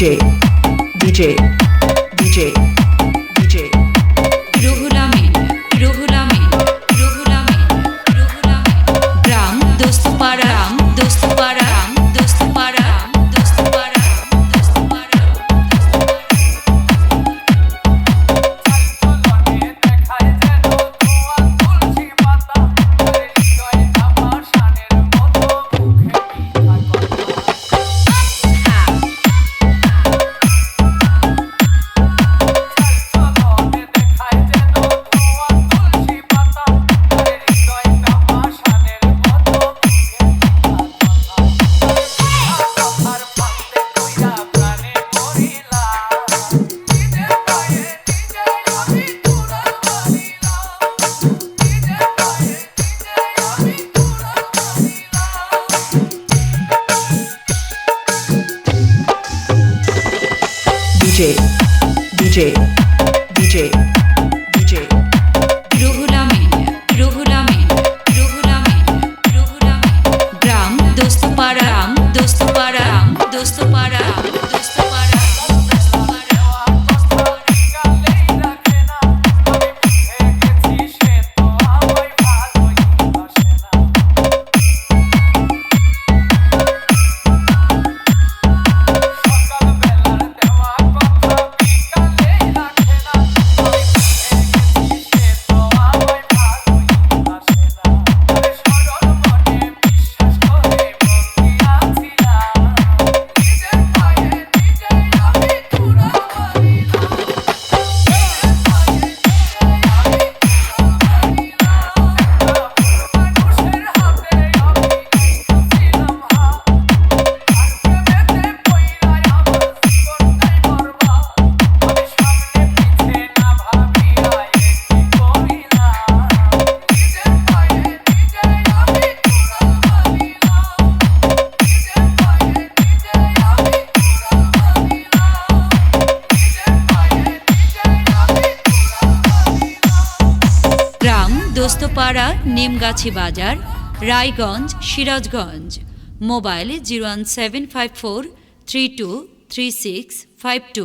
DJ, DJ, DJ, DJ. Ruhul Amin, Ruhul Amin, Ruhul Amin, Ruhul Amin. Gram Dostupara, Gram Dostupara, Gram Dostupara, Gram Dostupara, Dostupara. DJ, DJ, DJ, DJ. Ruhul Amin, Ruhul Amin, Ruhul Amin, Ruhul Amin. Gram Dostupara, Gram Dostupara, Gram Dostupara, Gram Dostupara, Dostupara. দোস্তপাড়া Nimgachhi বাজার, Raiganj, Sirajganj. Mobile 01754323652।